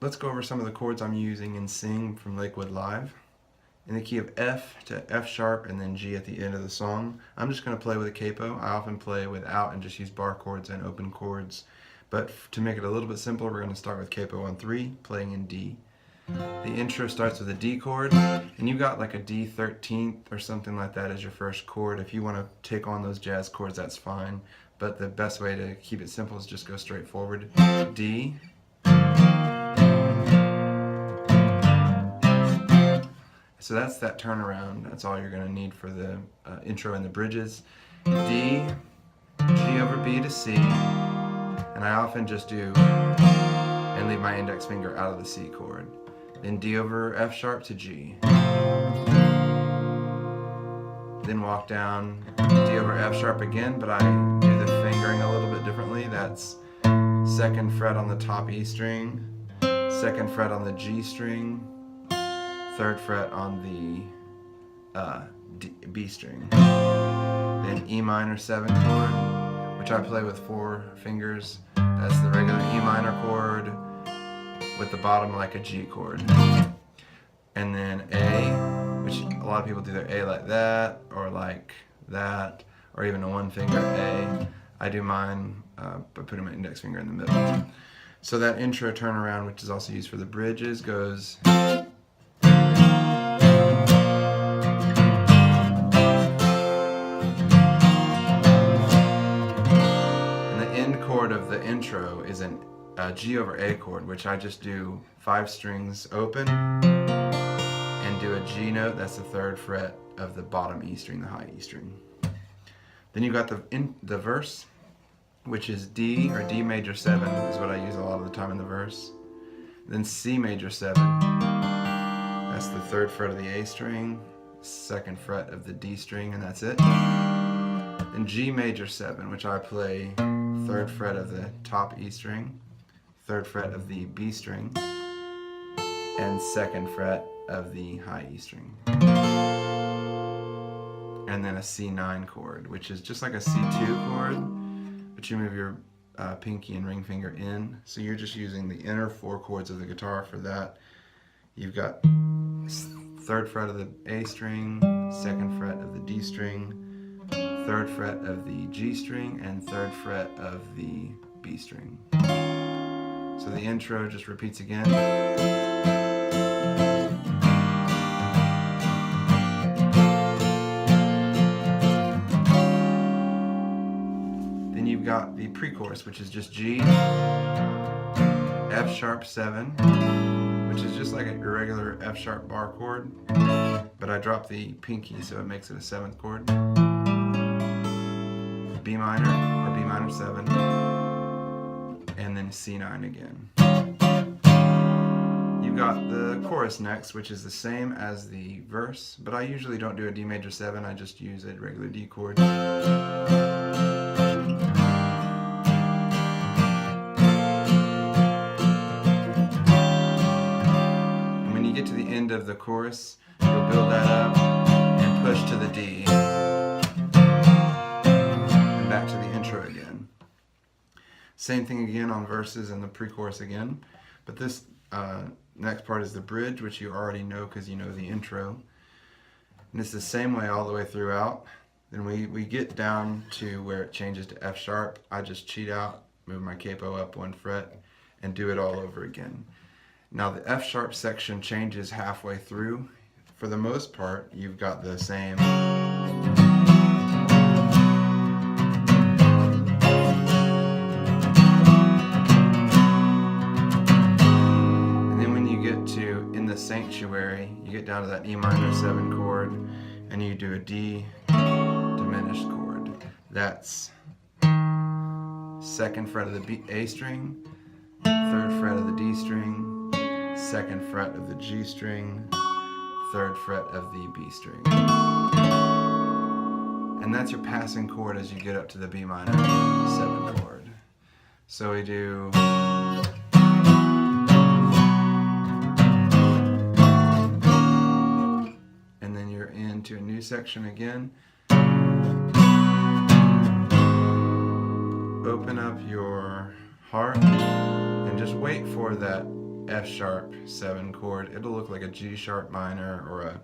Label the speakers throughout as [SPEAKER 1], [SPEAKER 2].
[SPEAKER 1] let's go over some of the chords I'm using in Sing from Lakewood Live. In the key of F to F sharp and then G at the end of the song. I'm just going to play with a capo. I often play without and just use bar chords and open chords. But to make it a little bit simpler, we're going to start with capo on 3, playing in D. The intro starts with a D chord, and you got like a D 13th or something like that as your first chord. If you want to take on those jazz chords, that's fine. But the best way to keep it simple is just go straight forward. D. So that's that turnaround. That's all you're going to need for the intro and the bridges. D, G over B to C, and I often just do and leave my index finger out of the C chord. Then D over F sharp to G. Then walk down D over F sharp again, but I do the fingering a little bit differently. That's 2nd fret on the top E string, 2nd fret on the G string, 3rd fret on the B string. Then E minor 7 chord, which I play with 4 fingers. That's the regular E minor chord with the bottom like a G chord. And then A, which a lot of people do their A like that, or like that, or even a 1 finger A. I do mine by putting my index finger in the middle. So that intro turnaround, which is also used for the bridges, goes chord of the intro is a G over A chord, which I just do 5 strings open and do a G note. That's the 3rd fret of the bottom E string, the high E string. Then you got the verse, which is D or D major 7 is what I use a lot of the time in the verse. Then C major 7. That's the 3rd fret of the A string, 2nd fret of the D string, and that's it. Then G major 7, which I play 3rd fret of the top E string, 3rd fret of the B string, and 2nd fret of the high E string. And then a C9 chord, which is just like a C2 chord, but you move your pinky and ring finger in. So you're just using the inner 4 chords of the guitar for that. You've got 3rd fret of the A string, 2nd fret of the D string, 3rd fret of the G string, and 3rd fret of the B string. So the intro just repeats again. Then you've got the pre-chorus, which is just G, F sharp 7, which is just like a regular F sharp bar chord, but I drop the pinky so it makes it a 7th chord. B minor or B minor 7, and then C9 again. You've got the chorus next, which is the same as the verse, but I usually don't do a D major 7, I just use a regular D chord. And when you get to the end of the chorus, you'll build that up and push to the D. Back to the intro again. Same thing again on verses and the pre-chorus again, but this next part is the bridge, which you already know because you know the intro. And it's the same way all the way throughout. Then we get down to where it changes to F sharp. I just cheat out, move my capo up 1 fret, and do it all over again. Now the F sharp section changes halfway through. For the most part, you've got the same. Sanctuary, you get down to that E minor 7 chord and you do a D diminished chord. That's 2nd fret of the A string, 3rd fret of the D string, 2nd fret of the G string, 3rd fret of the B string. And that's your passing chord as you get up to the B minor 7 chord. So we do into a new section again. Open up your heart and just wait for that F sharp 7 chord. It'll look like a G sharp minor or a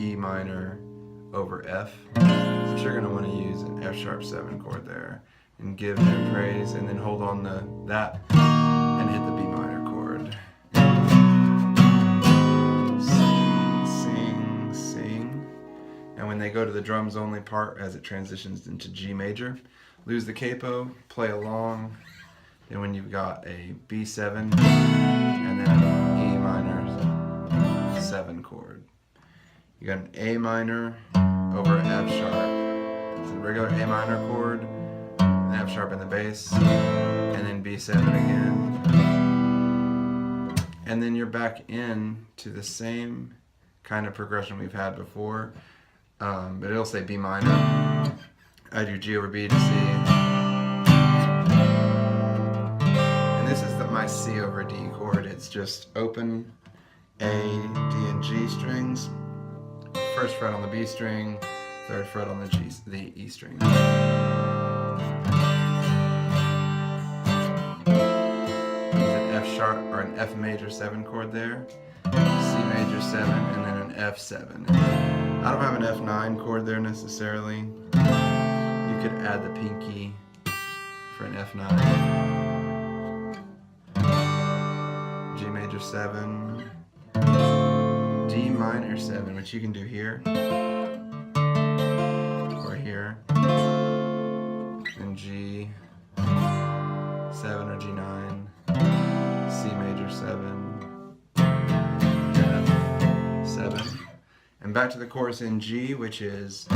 [SPEAKER 1] E minor over F. But you're going to want to use an F sharp 7 chord there and give them praise, and then hold on to that and hit the B minor chord. Sing, sing, sing. And when they go to the drums only part as it transitions into G major, lose the capo, play along. Then when you've got a B7 and then an E minor 7 chord, you got an A minor over F sharp. It's a regular A minor chord, an F sharp in the bass, and then B7 again. And then you're back in to the same kind of progression we've had before, but it'll say B minor. I do G over B to C. And this is my C over D chord. It's just open A, D, and G strings. First fret on the B string, third fret on the E string. Use an F sharp or an F major 7 chord there, C major 7, and then an F7. I don't have an F9 chord there necessarily. You could add the pinky for an F9. G major 7, D minor 7, which you can do here or here, and G7 or G9, C major 7, F7, and back to the chorus in G, which is G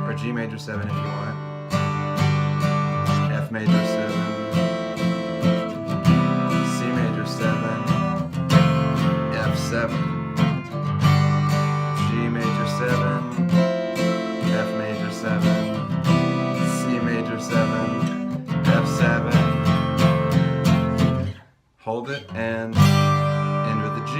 [SPEAKER 1] or G major 7 if you want, F major 7, C major 7, F7, G major 7, F major 7, C major 7, F7, hold it, and end with a G.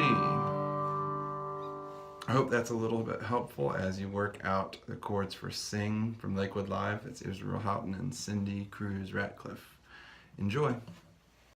[SPEAKER 1] I hope that's a little bit helpful as you work out the chords for Sing from Lakewood Live. It's Israel Houghton and Cindy Cruz Ratcliffe. Enjoy.